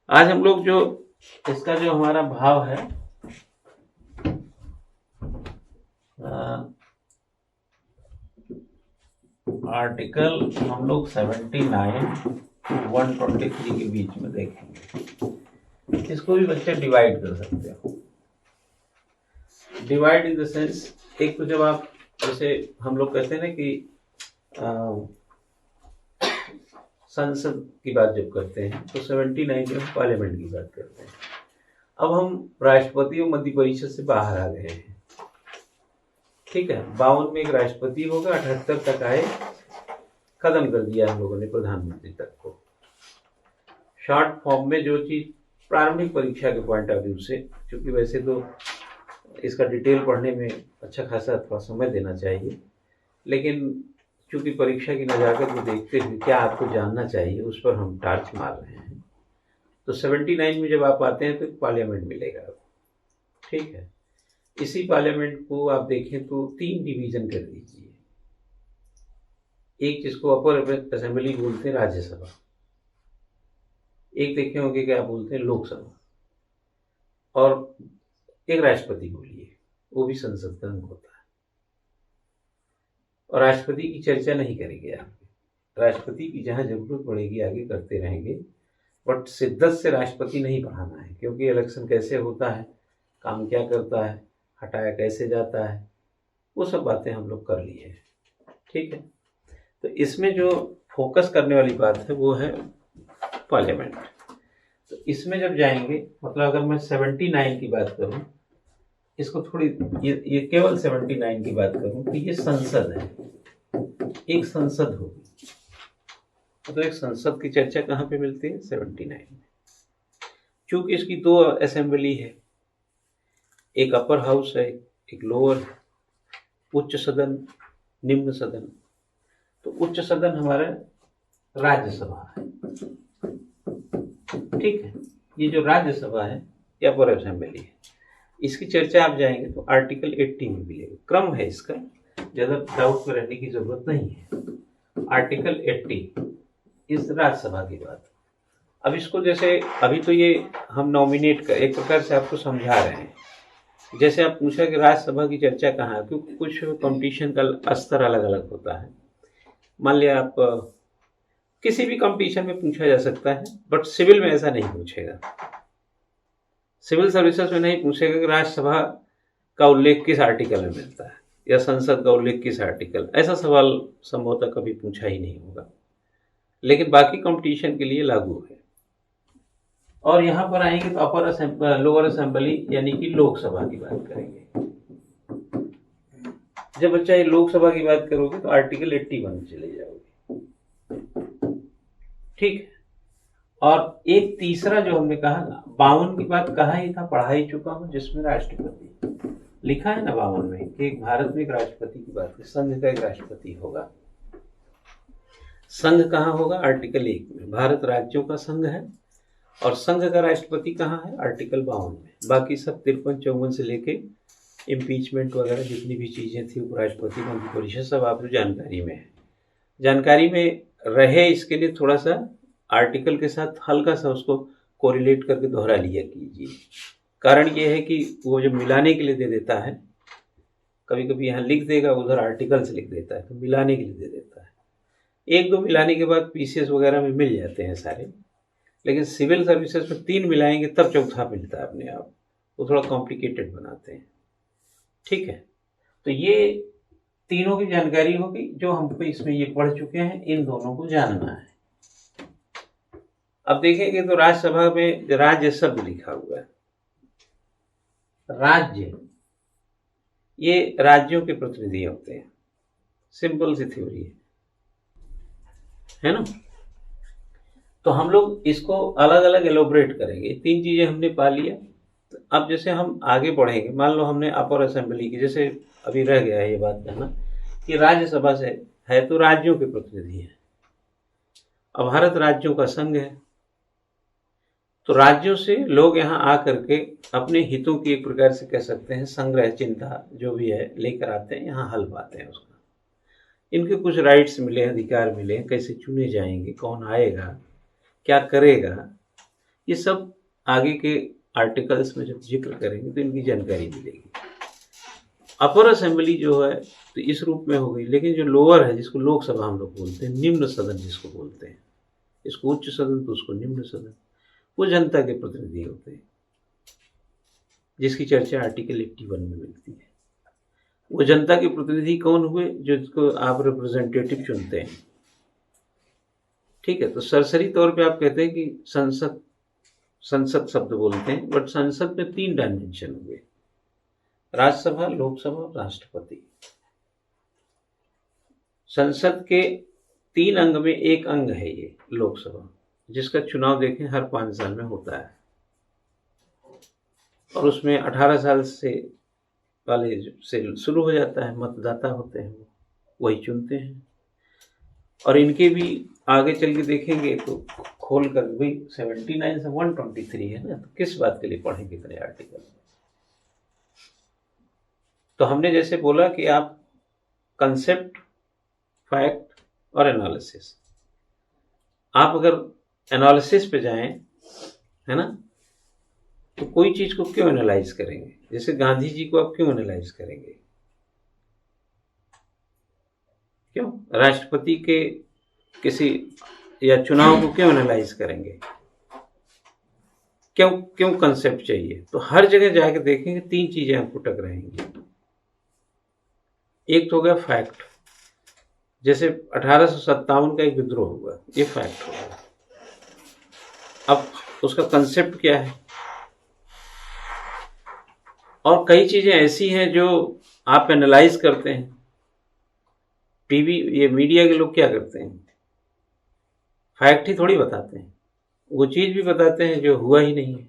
आज हम लोग जो इसका जो हमारा भाव है आर्टिकल हम लोग 79 123 के बीच में देखेंगे। इसको भी बच्चे डिवाइड कर सकते हो। डिवाइड इन द सेंस, एक तो जब आप जैसे हम लोग कहते हैं ना कि संसद की बात जब करते हैं तो 79 में हम पार्लियामेंट की बात करते हैं। अब हम राष्ट्रपति और मंत्री परिषद से बाहर आ गए हैं। ठीक है, 52 में एक राष्ट्रपति होगा, 78 तक आए, खत्म कर दिया हम लोगों ने प्रधानमंत्री तक को। शॉर्ट फॉर्म में जो चीज प्रारंभिक परीक्षा के पॉइंट ऑफ व्यू से, क्योंकि वैसे तो इसका डिटेल पढ़ने में अच्छा खासा थोड़ा समय देना चाहिए, लेकिन चूंकि परीक्षा की नजाकत को देखते हुए क्या आपको जानना चाहिए उस पर हम टार्च मार रहे हैं। तो 79 में जब आप आते हैं तो पार्लियामेंट मिलेगा आपको। ठीक है, इसी पार्लियामेंट को आप देखें तो 3 डिवीजन कर दीजिए। एक जिसको अपर असेंबली बोलते हैं राज्यसभा, एक देखे होंगे क्या बोलते हैं लोकसभा, और एक राष्ट्रपति बोलिए, वो भी संसद का अंग होता है। और राष्ट्रपति की चर्चा नहीं करेंगे आप, राष्ट्रपति की जहां जरूरत पड़ेगी आगे करते रहेंगे, बट शिद्दत से राष्ट्रपति नहीं बढ़ाना है, क्योंकि इलेक्शन कैसे होता है, काम क्या करता है, हटाया कैसे जाता है, वो सब बातें हम लोग कर लिए हैं। ठीक है, तो इसमें जो फोकस करने वाली बात है वो है पार्लियामेंट। तो इसमें जब जाएंगे, मतलब अगर मैं 79 की बात करूं, इसको थोड़ी ये केवल 79 की बात करूं तो ये संसद है, एक संसद होगी। तो एक संसद की चर्चा कहाँ पे मिलती है? 79 में। चूंकि इसकी 2 असेंबली है, एक अपर हाउस है, एक लोअर, उच्च सदन, निम्न सदन। तो उच्च सदन हमारा राज्यसभा है। ठीक है, ये जो राज्यसभा है या अपर असेंबली है, इसकी चर्चा आप जाएंगे तो आर्टिकल 80 में मिलेगा। क्रम है इसका, ज्यादा डाउट में रहने की जरूरत नहीं है। आर्टिकल 80 इस राज्यसभा की बात। अब इसको जैसे अभी तो ये हम नॉमिनेट कर एक प्रकार से आपको समझा रहे हैं। जैसे आप पूछा कि राज्यसभा की चर्चा कहाँ है, क्योंकि कुछ कंपटीशन का स्तर अलग अलग होता है। मान लिया आप किसी भी कंपटीशन में पूछा जा सकता है, बट सिविल में ऐसा नहीं पूछेगा। सिविल सर्विसेज में नहीं पूछेगा कि राज्यसभा का उल्लेख किस आर्टिकल में मिलता है या संसद का उल्लेख किस आर्टिकल, ऐसा सवाल संभवतः कभी पूछा ही नहीं होगा, लेकिन बाकी कंपटीशन के लिए लागू है। और यहां पर आएंगे तो अपर लोअर असेंबली यानी कि लोकसभा की बात करेंगे। जब बच्चा ये लोकसभा की बात करोगे तो आर्टिकल 81 चले जाओगे। ठीक है, और एक तीसरा जो हमने कहा ना, 52 की बात कहा ही था, पढ़ा ही चुका हूं, जिसमें राष्ट्रपति लिखा है ना 52 में कि एक भारत में एक राष्ट्रपति की बात है, संघ का एक राष्ट्रपति होगा। संघ कहाँ होगा? आर्टिकल 1 में। भारत राज्यों का संघ है और संघ का राष्ट्रपति कहाँ है? आर्टिकल 52 में। बाकी सब 53-54 से लेके इम्पीचमेंट वगैरह जितनी भी चीजें थी, उपराष्ट्रपति, मंत्री परिषद, सब आपको जानकारी में है। जानकारी में रहे इसके लिए थोड़ा सा आर्टिकल के साथ हल्का सा उसको कोरिलेट करके दोहरा लिया कीजिए। कारण ये है कि वो जब मिलाने के लिए दे देता है, कभी कभी यहाँ लिख देगा, उधर आर्टिकल से लिख देता है, तो मिलाने के लिए दे देता है। 1-2 मिलाने के बाद पीसीएस वगैरह में मिल जाते हैं सारे, लेकिन सिविल सर्विसेज में 3 मिलाएंगे तब चौथा मिलता है अपने आप, वो थोड़ा कॉम्प्लिकेटेड बनाते हैं। ठीक है, तो ये तीनों की जानकारी होगी जो हमको इसमें ये पढ़ चुके हैं, इन दोनों को जानना है। अब देखेंगे तो राज्यसभा में राज्य शब्द लिखा हुआ है। राज्य, ये राज्यों के प्रतिनिधि होते हैं, सिंपल सी थ्योरी है ना। तो हम लोग इसको अलग अलग एलोबरेट करेंगे। 3 चीजें हमने पा लिया। तो अब जैसे हम आगे बढ़ेंगे, मान लो हमने अपर असेंबली की, जैसे अभी रह गया है ये बात कहना कि राज्यसभा से है तो राज्यों के प्रतिनिधि हैं। अब भारत राज्यों का संघ है, तो राज्यों से लोग यहाँ आकर के अपने हितों की एक प्रकार से कह सकते हैं संग्रह, चिंता जो भी है लेकर आते हैं, यहाँ हल पाते हैं उसका। इनके कुछ राइट्स मिले, अधिकार मिले, कैसे चुने जाएंगे, कौन आएगा, क्या करेगा, ये सब आगे के आर्टिकल्स में जब जिक्र करेंगे तो इनकी जानकारी मिलेगी। अपर असेंबली जो है तो इस रूप में हो गई, लेकिन जो लोअर है जिसको लोकसभा हम लोग बोलते हैं, निम्न सदन जिसको बोलते हैं, इसको उच्च सदन तो उसको निम्न सदन, वो जनता के प्रतिनिधि होते हैं, जिसकी चर्चा आर्टिकल 81 में मिलती है। वो जनता के प्रतिनिधि कौन हुए? जिसको आप रिप्रेजेंटेटिव चुनते हैं। ठीक है, तो सरसरी तौर पे आप कहते हैं कि संसद शब्द बोलते हैं, बट संसद में 3 डायमेंशन हुए, राज्यसभा, लोकसभा और राष्ट्रपति। संसद के 3 अंग में एक अंग है ये लोकसभा, जिसका चुनाव देखें हर 5 साल में होता है, और उसमें 18 साल से वाले से शुरू हो जाता है, मतदाता होते हैं वो, वही चुनते हैं। और इनके भी आगे चल के देखेंगे तो खोल कर भाई 79 से 123 है ना, तो किस बात के लिए पढ़ेंगे इतने आर्टिकल। तो हमने जैसे बोला कि आप कंसेप्ट, फैक्ट और एनालिसिस, आप अगर एनालिसिस पे जाएं, है ना, तो कोई चीज को क्यों एनालाइज करेंगे? जैसे गांधी जी को आप क्यों एनालाइज करेंगे? क्यों? राष्ट्रपति के किसी या चुनाव को क्यों एनालाइज करेंगे? क्यों कंसेप्ट चाहिए? तो हर जगह जाके देखेंगे 3 चीजें आपको टकराएंगी। एक तो हो गया फैक्ट, जैसे 1857 का एक विद्रोह हुआ, ये फैक्ट होगा। अब उसका कंसेप्ट क्या है? और कई चीजें ऐसी हैं जो आप एनालाइज करते हैं। टीवी, ये मीडिया के लोग क्या करते हैं? फैक्ट ही थोड़ी बताते हैं, वो चीज भी बताते हैं जो हुआ ही नहीं है,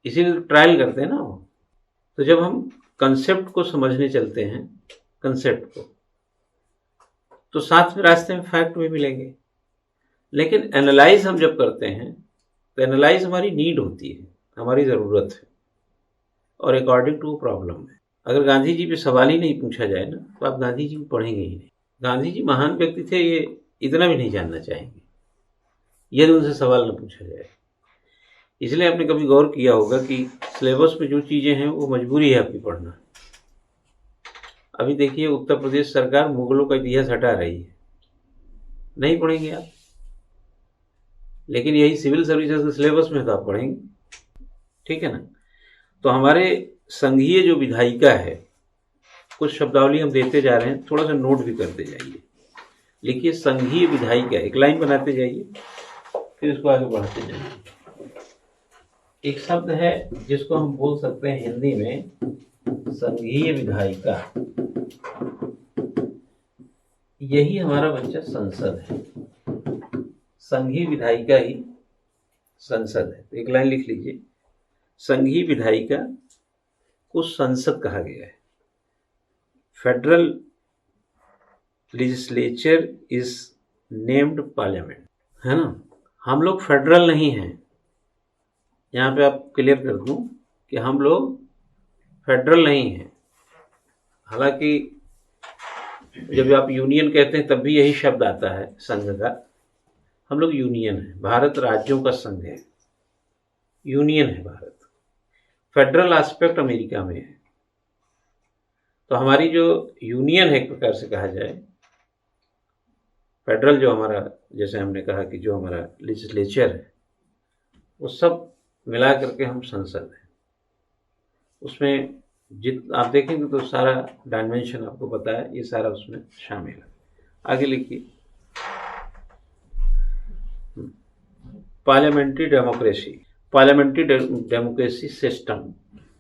इसीलिए ट्रायल करते हैं ना वो। तो जब हम कंसेप्ट को समझने चलते हैं, कंसेप्ट को, तो साथ में रास्ते में फैक्ट भी मिलेंगे। लेकिन एनालाइज हम जब करते हैं तो एनालाइज हमारी नीड होती है, हमारी ज़रूरत है, और अकॉर्डिंग टू प्रॉब्लम है। अगर गांधी जी पे सवाल ही नहीं पूछा जाए ना, तो आप गांधी जी को पढ़ेंगे ही नहीं। गांधी जी महान व्यक्ति थे, ये इतना भी नहीं जानना चाहेंगे यदि उनसे सवाल न पूछा जाए। इसलिए आपने कभी गौर किया होगा कि सिलेबस में जो चीज़ें हैं वो मजबूरी है आपकी पढ़ना। अभी देखिए उत्तर प्रदेश सरकार मुगलों का इतिहास हटा रही है, नहीं पढ़ेंगे आप, लेकिन यही सिविल सर्विसेज के सिलेबस में तो आप पढ़ेंगे। ठीक है ना? तो हमारे संघीय जो विधायिका है, कुछ शब्दावली हम देते जा रहे हैं, थोड़ा सा नोट भी करते जाइए। लिखिए संघीय विधायिका, एक लाइन बनाते जाइए, फिर इसको आगे बढ़ाते जाइए। एक शब्द है जिसको हम बोल सकते हैं हिंदी में संघीय विधायिका। यही हमारा बच्चा संसद है, संघीय विधायिका ही संसद है। तो एक लाइन लिख लीजिए, संघीय विधायिका को संसद कहा गया है। Federal legislature is named parliament, है ना। हम लोग फेडरल नहीं हैं, यहाँ पे आप क्लियर कर दूं कि हम लोग फेडरल नहीं हैं। हालांकि जब आप यूनियन कहते हैं तब भी यही शब्द आता है संघ का। हम लोग यूनियन है, भारत राज्यों का संघ है, यूनियन है भारत। फेडरल एस्पेक्ट अमेरिका में है। तो हमारी जो यूनियन है, एक प्रकार से कहा जाए, फेडरल जो हमारा, जैसे हमने कहा कि जो हमारा लेजिस्लेचर है, वो सब मिला करके हम संसद है। उसमें आप देखेंगे तो सारा डायमेंशन आपको पता है, ये सारा उसमें शामिल है। आगे लिखिए, parliamentary democracy system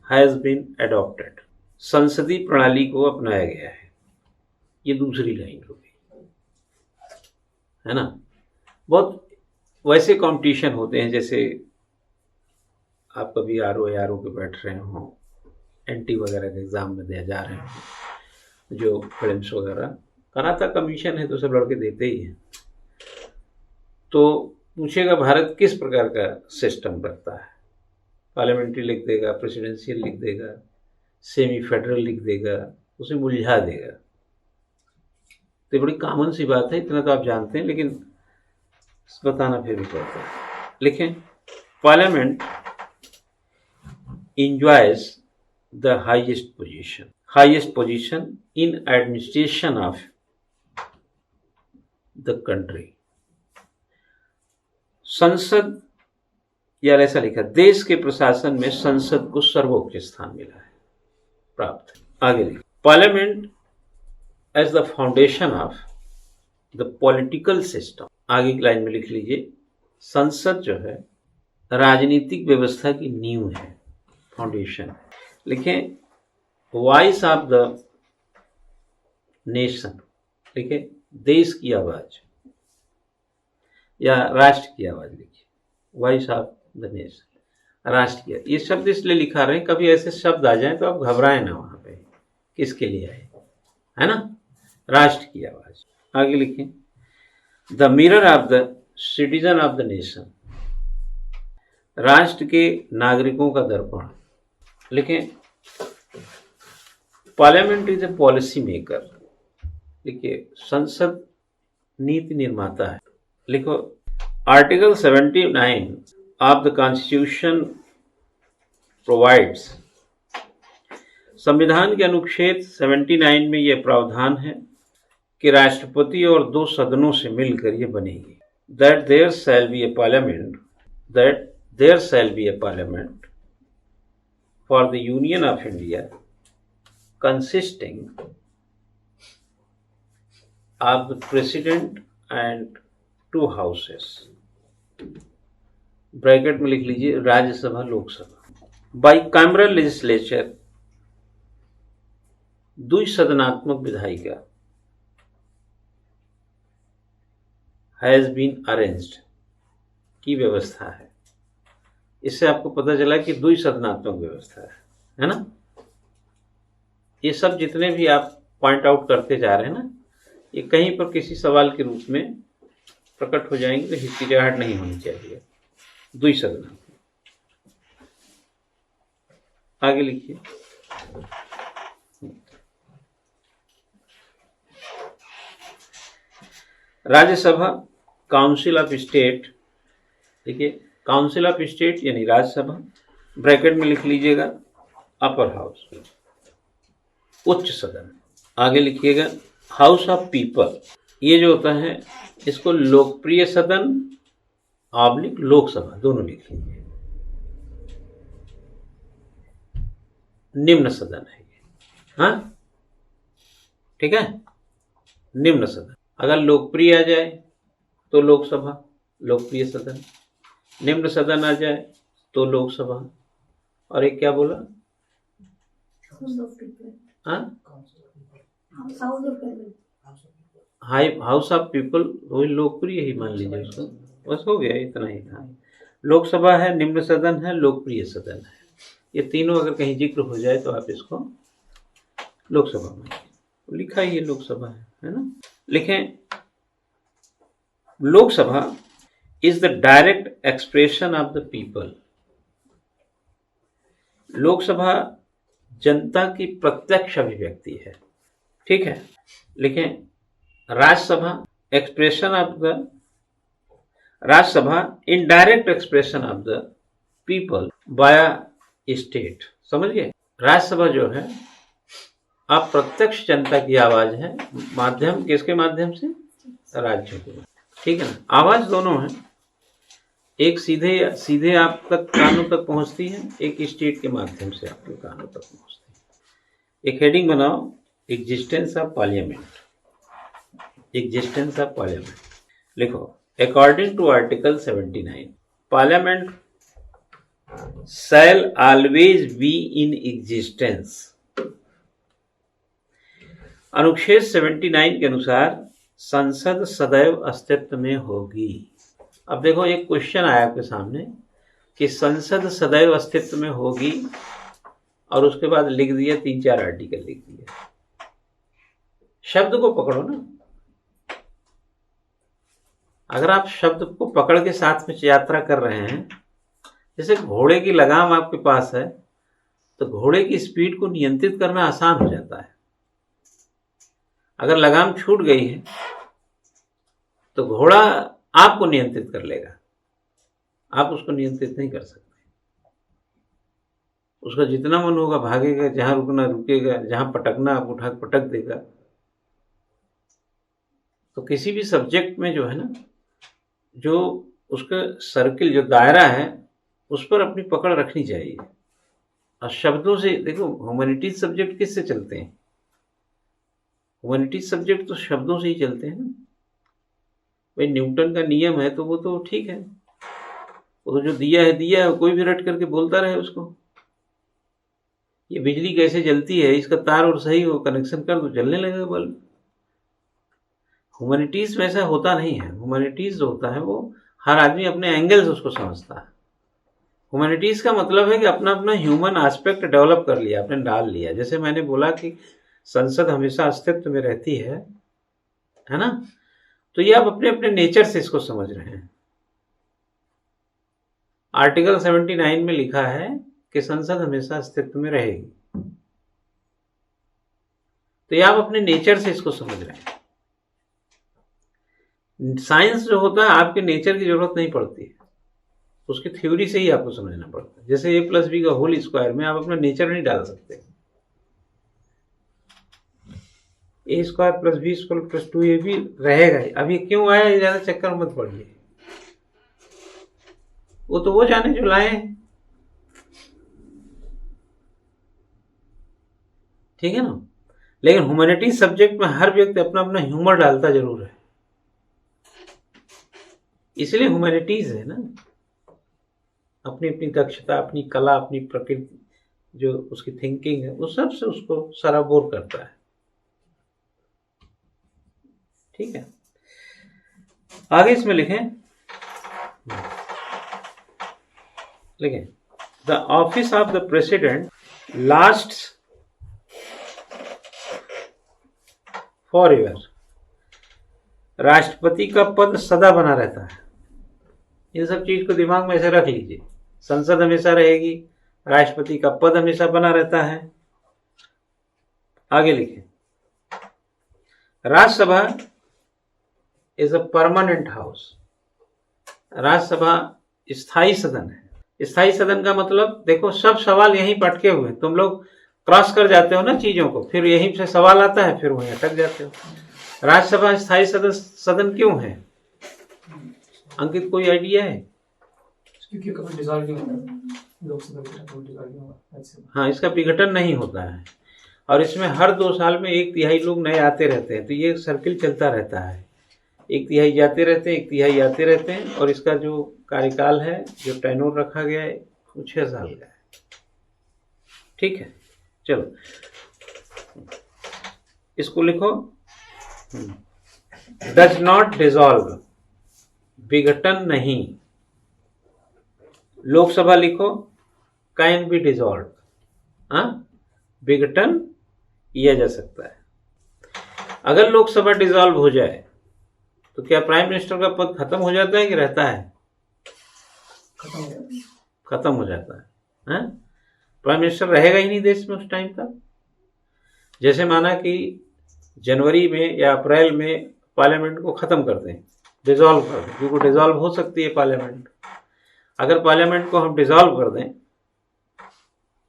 has been adopted. संसदीय प्रणाली को अपनाया गया है। ये दूसरी लाइन हो गई, है ना। बहुत वैसे कंपटीशन होते हैं, जैसे आप कभी आरओ पे बैठ रहे हो, एनटी वगैरह के एग्जाम में दे जा रहे हो, जो फिल्म्स वगैरह कराता कमीशन है तो सब लड़के देते ही हैं। तो पूछेगा भारत किस प्रकार का सिस्टम रखता है, पार्लियामेंट्री लिख देगा, प्रेसिडेंशियल लिख देगा, सेमी फेडरल लिख देगा, उसे मुलझा देगा। तो बड़ी कॉमन सी बात है, इतना तो आप जानते हैं, लेकिन बताना फिर भी पड़ता है। लिखें, Parliament enjoys the highest position in administration of the country. संसद, या ऐसा लिखा, देश के प्रशासन में संसद को सर्वोच्च स्थान मिला है, प्राप्त। आगे लिखा, parliament as the foundation of the political system. आगे की लाइन में लिख लीजिए, संसद जो है राजनीतिक व्यवस्था की नींव है, फाउंडेशन। लिखें वॉइस ऑफ द नेशन, लिखें देश की आवाज या राष्ट्र की आवाज, लिखिए वॉइस ऑफ द नेशन, राष्ट्र की। ये शब्द इसलिए लिखा रहे हैं, कभी ऐसे शब्द आ जाए तो आप घबराएं ना, वहां पे किसके लिए है ना, राष्ट्र की आवाज। आगे लिखें, the mirror of the citizen of the nation, राष्ट्र के नागरिकों का दर्पण। लिखें parliament is a policy maker, लिखिए संसद नीति निर्माता है। लिखो article 79 of the constitution provides, संविधान के अनुच्छेद 79 में यह प्रावधान है कि राष्ट्रपति और 2 सदनों से मिलकर ये बनेगी। That there shall be a parliament for the union of India consisting of the president and 2 houses, bracket में लिख लीजिए राज्यसभा लोकसभा। बाइकैमरल लेजिस्लेचर, द्विसदनात्मक विधायिका, हैज बीन अरेंज्ड, की व्यवस्था है। इससे आपको पता चला कि द्विसदनात्मक व्यवस्था है ना। ये सब जितने भी आप पॉइंट आउट करते जा रहे हैं ना, ये कहीं पर किसी सवाल के रूप में प्रकट हो जाएंगे, तो हिचकिचाहट नहीं होनी चाहिए। द्विसदनात्मक। आगे लिखिए, राज्यसभा काउंसिल ऑफ स्टेट, देखिए काउंसिल ऑफ स्टेट यानी राज्यसभा, ब्रैकेट में लिख लीजिएगा अपर हाउस, उच्च सदन। आगे लिखिएगा हाउस ऑफ पीपल, ये जो होता है इसको लोकप्रिय सदन ऑब्लिक लोकसभा दोनों लिख लीजिए। निम्न सदन है ये, हाँ ठीक है, निम्न सदन। अगर लोकप्रिय आ जाए तो लोकसभा लोकप्रिय सदन, निम्न सदन आ जाए तो लोकसभा, और एक क्या बोला, हाउस ऑफ पीपल, वही लोकप्रिय ही मान लीजिए उसको, बस हो गया, इतना ही था। लोकसभा है, निम्न सदन है, लोकप्रिय सदन है, ये तीनों अगर कहीं जिक्र हो जाए तो आप इसको लोकसभा में लिखा ही है, लोकसभा है ना। लिखें Lok Sabha is the direct expression of the people, Lok Sabha जनता की प्रत्यक्ष अभिव्यक्ति है, ठीक है। लिखें Rajya Sabha expression of the, Rajya Sabha indirect expression of the people by state, समझिए राज्यसभा जो है अप्रत्यक्ष जनता की आवाज है, माध्यम किसके माध्यम से, राज्यों के, ठीक है ना। आवाज दोनों है, एक सीधे आप तक कानों तक पहुंचती है, एक स्टेट के माध्यम से आपके कानों तक पहुंचती है। एक हेडिंग बनाओ, existence of parliament, existence of parliament लिखो। According to article 79 parliament shall always be in existence, अनुच्छेद 79 के अनुसार संसद सदैव अस्तित्व में होगी। अब देखो एक क्वेश्चन आया आपके सामने कि संसद सदैव अस्तित्व में होगी, और उसके बाद लिख दिया 3-4 आर्टिकल लिख दिया। शब्द को पकड़ो ना, अगर आप शब्द को पकड़ के साथ में यात्रा कर रहे हैं, जैसे घोड़े की लगाम आपके पास है, तो घोड़े की स्पीड को नियंत्रित करना आसान हो जाता है। अगर लगाम छूट गई है तो घोड़ा आपको नियंत्रित कर लेगा, आप उसको नियंत्रित नहीं कर सकते। उसका जितना मन होगा भागेगा, जहां रुकना रुकेगा, जहां पटकना आप उठा पटक देगा। तो किसी भी सब्जेक्ट में जो है ना, जो उसका सर्किल, जो दायरा है, उस पर अपनी पकड़ रखनी चाहिए। और शब्दों से देखो, ह्यूमैनिटीज सब्जेक्ट किससे चलते हैं? ह्यूमैनिटीज सब्जेक्ट तो शब्दों से ही चलते हैं ना। भाई न्यूटन का नियम है तो वो तो ठीक है, वो तो जो दिया है दिया है, कोई भी रट करके बोलता रहे उसको। ये बिजली कैसे जलती है, इसका तार और सही हो, कनेक्शन कर दो, जलने लगेगा बल्ब। ह्यूमैनिटीज में ऐसा होता नहीं है। ह्यूमैनिटीज जो होता है वो हर आदमी अपने एंगल से उसको समझता है। ह्यूमैनिटीज का मतलब है कि अपना अपना ह्यूमन एस्पेक्ट डेवलप कर लिया, आपने डाल लिया। जैसे मैंने बोला कि संसद हमेशा अस्तित्व में रहती है ना, तो ये आप अपने अपने नेचर से इसको समझ रहे हैं। आर्टिकल 79 में लिखा है कि संसद हमेशा अस्तित्व में रहेगी, तो ये आप अपने नेचर से इसको समझ रहे हैं। साइंस जो होता है आपके नेचर की जरूरत नहीं पड़ती है, उसकी थ्योरी से ही आपको समझना पड़ता है। जैसे a+b का होल स्क्वायर में आप अपना नेचर नहीं डाल सकते। a² + b² + 2ab रहेगा ही। अब ये क्यों आया, ये ज्यादा चक्कर मत पड़िए, वो तो वो जाने जो लाए। ठीक है ना। लेकिन ह्यूमैनिटीज सब्जेक्ट में हर व्यक्ति अपना अपना ह्यूमर डालता जरूर है, इसलिए ह्यूमैनिटीज है ना। अपनी अपनी दक्षता, अपनी कला, अपनी प्रकृति, जो उसकी थिंकिंग है, वो सब से उसको सराबोर करता है। ठीक है, आगे इसमें लिखें the office of the president lasts forever. राष्ट्रपति का पद सदा बना रहता है। इन सब चीज को दिमाग में ऐसे रख लीजिए। संसद हमेशा रहेगी, राष्ट्रपति का पद हमेशा बना रहता है। आगे लिखें, Rajya Sabha is a permanent house. Rajya Sabha स्थायी सदन है। स्थायी सदन का मतलब देखो, सब सवाल यहीं पटके हुए, तुम लोग क्रॉस कर जाते हो ना चीजों को, फिर यहीं से सवाल आता है, फिर वहीं अटक जाते हो। राज्यसभा स्थायी सदन क्यों है? अंकित कोई आइडिया है? क्योंकि कभी डिसॉल्व नहीं होता लोकसभा। हाँ, इसका विघटन नहीं होता है, और इसमें हर 2 साल में 1/3 लोग नए आते रहते हैं। तो ये सर्किल चलता रहता है, 1/3 जाते रहते हैं, 1/3 आते रहते हैं। और इसका जो कार्यकाल है, जो टेन्योर रखा गया है, वो 6 साल का है। ठीक है, चलो इसको लिखो, डज नॉट डिसॉल्व, विघटन नहीं। लोकसभा लिखो, कैन बी डिसॉल्व, विघटन किया जा सकता है। अगर लोकसभा डिसॉल्व हो जाए तो क्या प्राइम मिनिस्टर का पद खत्म हो जाता है कि रहता है? खत्म हो जाता है। प्राइम मिनिस्टर रहेगा ही नहीं देश में उस टाइम तक। जैसे माना कि जनवरी में या अप्रैल में पार्लियामेंट को खत्म कर दें, डिसॉल्व कर दें, क्योंकि डिसॉल्व हो सकती है पार्लियामेंट। अगर पार्लियामेंट को हम डिसॉल्व कर दें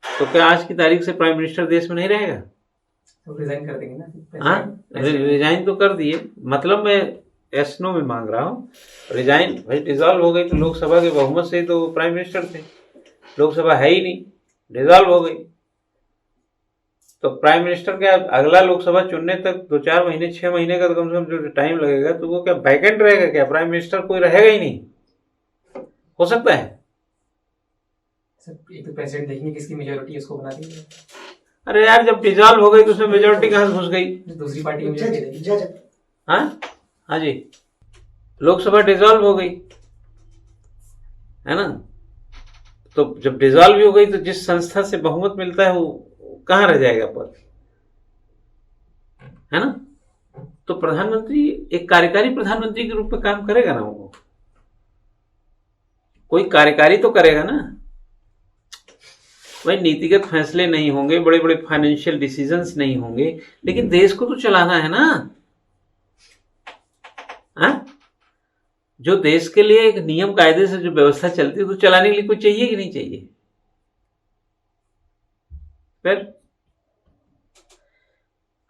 तो क्या आज की तारीख से प्राइम मिनिस्टर देश में नहीं रहेगा? तो रिजाइन कर देंगे ना। हाँ, रिजाइन तो कर दिए, मतलब मैं एस नो में मांग रहा हूँ। रिजाइन, भाई डिसॉल्व हो गई तो लोकसभा के बहुमत से तो प्राइम मिनिस्टर थे, लोकसभा है ही नहीं, डिसॉल्व हो गई तो प्राइम मिनिस्टर क्या अगला लोकसभा चुनने तक 2-4 महीने 6 महीने का तो कम से कम जो टाइम लगेगा, तो वो क्या वैकेंट रहेगा? क्या प्राइम मिनिस्टर कोई रहेगा ही नहीं? हो सकता है एक तो प्रेसिडेंट देखेंगे किसकी मेजोरिटी उसको बना देंगे। अरे यार, जब डिसॉल्व हो गई तो उसमें मेजोरिटी कहाँ से घुस गई? दूसरी पार्टी में। हाँ जी, लोकसभा डिसॉल्व हो गई है ना, तो जब डिसॉल्व हो गई तो जिस संस्था से बहुमत मिलता है वो कहाँ रह जाएगा पद, है ना। तो प्रधानमंत्री एक कार्यकारी प्रधानमंत्री के रूप में काम करेगा ना, वो कोई कार्यकारी तो करेगा ना। भाई नीतिगत फैसले नहीं होंगे, बड़े बड़े फाइनेंशियल डिसीजंस नहीं होंगे, लेकिन देश को तो चलाना है ना। जो देश के लिए एक नियम कायदे से जो व्यवस्था चलती है तो चलाने के लिए कोई चाहिए कि नहीं चाहिए? फिर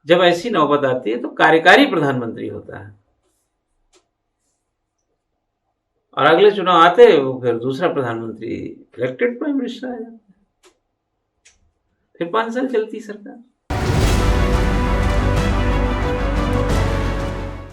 जब ऐसी नौबत आती है तो कार्यकारी प्रधानमंत्री होता है और अगले चुनाव आते हैं वो फिर दूसरा प्रधानमंत्री इलेक्टेड प्राइम मिनिस्टर आ जाता है, फिर 5 साल चलती सरकार।